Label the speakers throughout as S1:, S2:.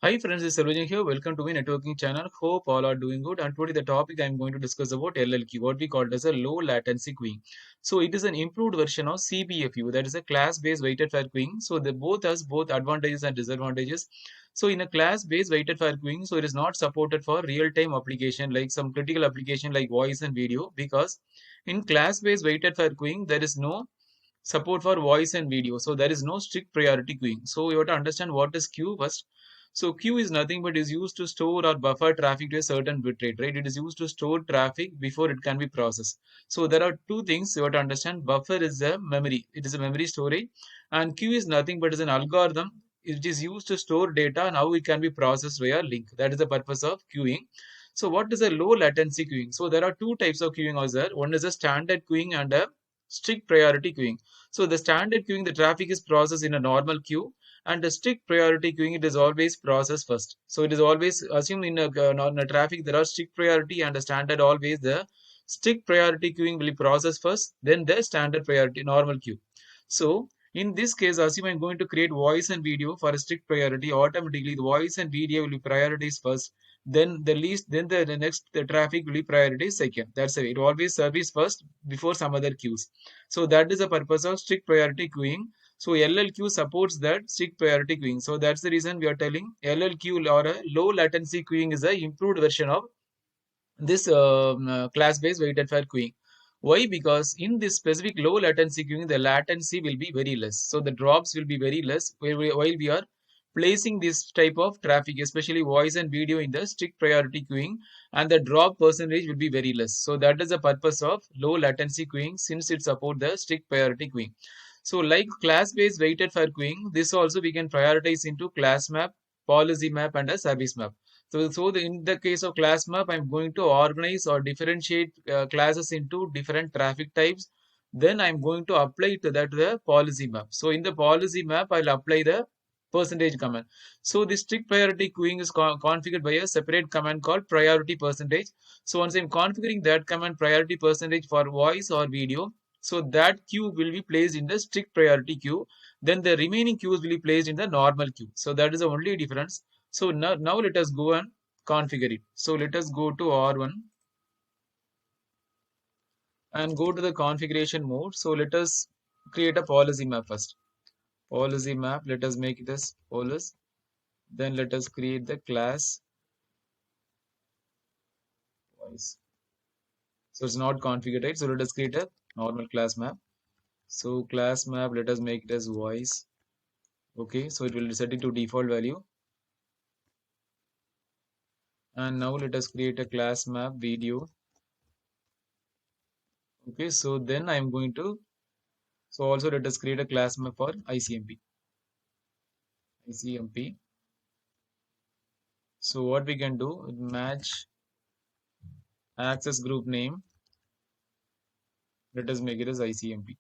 S1: Hi friends, this is Sarojin here. Welcome to my networking channel. Hope all are doing good. And today the topic I am going to discuss about LLQ, what we call it as a low latency queuing. So it is an improved version of CBFU, that is a class-based weighted fair queuing. So they both has both advantages and disadvantages. So in a class-based weighted fair queuing, so it is not supported for real-time application like some critical application like voice and video, because in class-based weighted fair queuing there is no support for voice and video. So there is no strict priority queuing. So you have to understand what is queue first. So queue is nothing but is used to store or buffer traffic to a certain bit rate, right? It is used to store traffic before it can be processed. So there are two things you have to understand. Buffer is a memory. It is a memory storage, and queue is nothing but is an algorithm. It is used to store data and how it can be processed via link. That is the purpose of queuing. So what is a low latency queuing? So there are two types of queuing out there. One is a standard queuing and a strict priority queuing. So the standard queuing, the traffic is processed in a normal queue, and the strict priority queuing, it is always processed first. So it is always assumed in a traffic there are strict priority and a standard, always the strict priority queuing will be processed first, then the standard priority normal queue. So in this case, assume I'm going to create voice and video for a strict priority, automatically the voice and video will be prioritized first, then the next the traffic will be prioritized second. That's it. It always service first before some other queues. So that is the purpose of strict priority queuing. So LLQ supports that strict priority queuing. So that's the reason we are telling LLQ, or a low latency queuing, is a improved version of this class-based weighted fair queuing. Why? Because in this specific low latency queuing, the latency will be very less. So the drops will be very less while we are placing this type of traffic, especially voice and video, in the strict priority queuing, and the drop percentage will be very less. So that is the purpose of low latency queuing, since it supports the strict priority queuing. So like class-based weighted fair queuing, this also we can prioritize into class map, policy map, and a service map. In the case of class map, I'm going to organize or differentiate classes into different traffic types. Then I'm going to apply to that the policy map. So in the policy map, I'll apply the percentage command. So the strict priority queuing is configured by a separate command called priority percentage. So once I'm configuring that command, priority percentage, for voice or video, so that queue will be placed in the strict priority queue. Then the remaining queues will be placed in the normal queue. So that is the only difference. So now let us go and configure it. So let us go to R1 and go to the configuration mode. So let us create a policy map first. Policy map, let us make it as policy. Then let us create the class voice. So it's not configured, right? So let us create a normal class map. So class map, let us make it as voice. Okay, so it will set it to default value. And now let us create a class map video. Okay, so then I am going to, so also let us create a class map for ICMP. ICMP. So what we can do, match access group name. Let us make it as ICMP.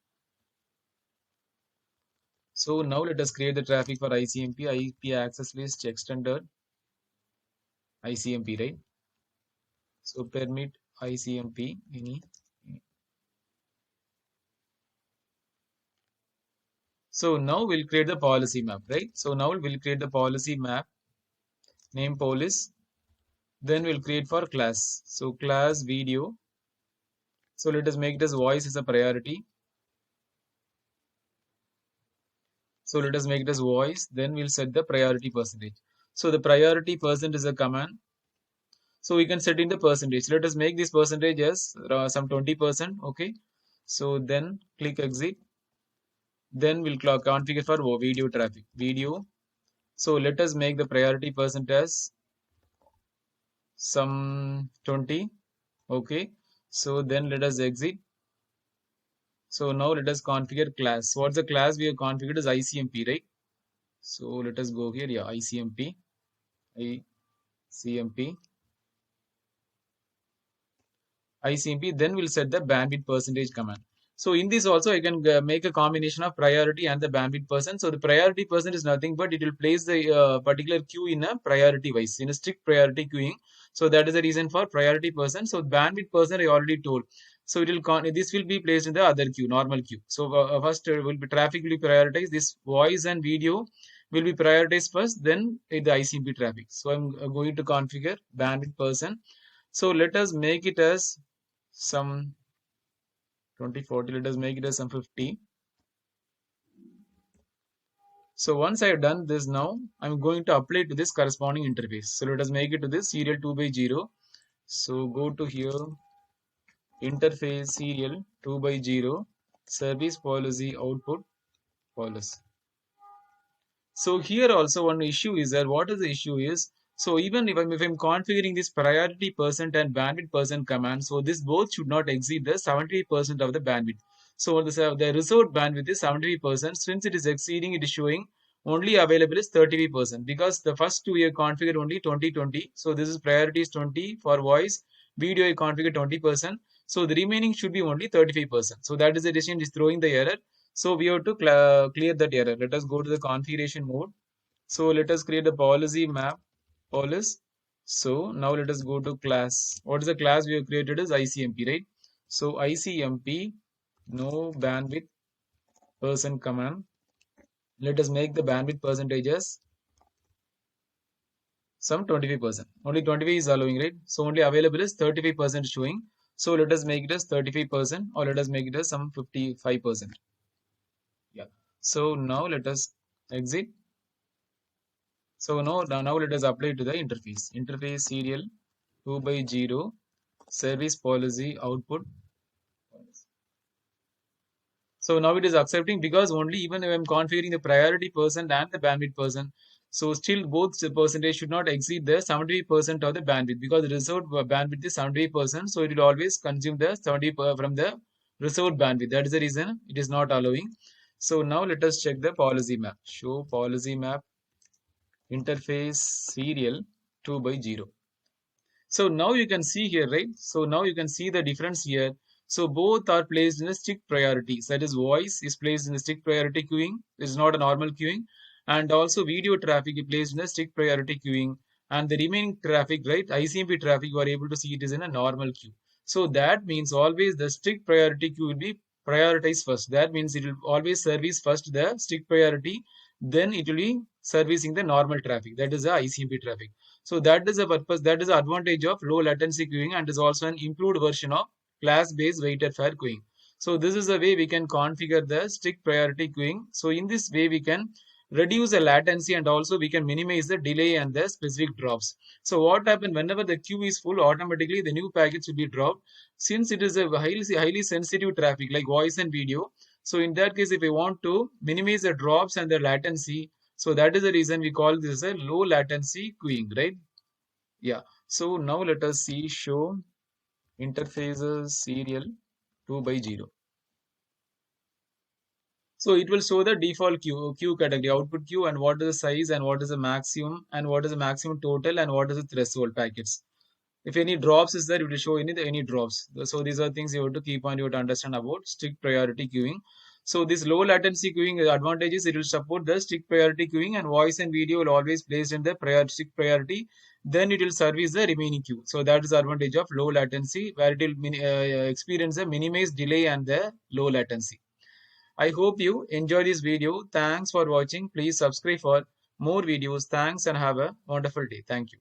S1: So now let us create the traffic for ICMP, IP access list extended ICMP, right? So permit ICMP any. So now we'll create the policy map, right? So now we'll create the policy map, name police. Then we'll create for class. So class video. So let us make this voice as a priority. So let us make this voice. Then we'll set the priority percentage. So the priority percent is a command. So we can set in the percentage. Let us make this percentage as some 20%. Okay. So then click exit. Then we'll configure for video traffic. Video. So let us make the priority percent as some 20. Okay. So then let us exit. So now let us configure class. What's the class we have configured is ICMP, right? So let us go here. Yeah, ICMP. ICMP. ICMP. Then we'll set the bandwidth percentage command. So in this also I can make a combination of priority and the bandwidth percent. So the priority percent is nothing but it will place the particular queue in a priority wise, in a strict priority queuing. So that is the reason for priority percent. So bandwidth percent I already told. So it will this will be placed in the other queue, normal queue. So first will be traffic will be prioritized. This voice and video will be prioritized first, then the ICMP traffic. So I'm going to configure bandwidth person. So let us make it as some 2040. Let us make it as some 50. So once I have done this now, I'm going to apply to this corresponding interface. So let us make it to this serial 2 by 0. So go to here, interface serial 2 by 0, service policy output policy. So here also one issue is that what is the issue is, so even if I'm configuring this priority percent and bandwidth percent command, so this both should not exceed the 70% of the bandwidth. So the reserved bandwidth is 70%. Since it is exceeding, it is showing only available is 33% because the first two you configured only 2020. So this is priority is 20 for voice, video you configure 20%. So the remaining should be only 35%. So that is the decision is throwing the error. So we have to clear that error. Let us go to the configuration mode. So let us create a policy map policy. So now let us go to class. What is the class we have created is ICMP, right? So ICMP no bandwidth percent command. Let us make the bandwidth percentages some 25%. Only 25 is allowing, right? So only available is 35% showing. So let us make it as 35% or let us make it as some 55%. Yeah. So now let us exit. So now let us apply to the interface. Interface serial 2 by 0 service policy output. So now it is accepting because only even if I am configuring the priority percent and the bandwidth percent, so still both the percentage should not exceed the 70% of the bandwidth because the reserved bandwidth is 70%. So it will always consume the 70 from the reserved bandwidth. That is the reason it is not allowing. So now let us check the policy map. Show policy map interface serial 2 by 0. So now you can see here, right? So now you can see the difference here. So both are placed in a strict priorities. That is, voice is placed in a strict priority queuing. It's not a normal queuing. And also video traffic is placed in a strict priority queuing. And the remaining traffic, right, ICMP traffic, you are able to see it is in a normal queue. So that means always the strict priority queue will be prioritized first. That means it will always service first the strict priority, then it will be servicing the normal traffic. That is the ICMP traffic. So that is the purpose, that is the advantage of low latency queuing and is also an improved version of class-based weighted fair queuing. So this is the way we can configure the strict priority queuing. So in this way we can reduce the latency and also we can minimize the delay and the specific drops. So what happens whenever the queue is full, automatically the new packets will be dropped. Since it is a highly sensitive traffic like voice and video, so in that case if we want to minimize the drops and the latency, so that is the reason we call this a low latency queuing, right? Yeah. So now let us see show interfaces serial 2 by 0. So it will show the default queue category, output queue, and what is the size and what is the maximum and what is the maximum total and what is the threshold packets. If any drops is there, it will show any drops. So these are things you have to keep on, you have to understand about strict priority queuing. So this low latency queuing advantages, it will support the strict priority queuing and voice and video will always placed in the strict priority. Then it will service the remaining queue. So that is the advantage of low latency where it will experience a minimized delay and the low latency. I hope you enjoy this video. Thanks for watching. Please subscribe for more videos. Thanks and have a wonderful day. Thank you.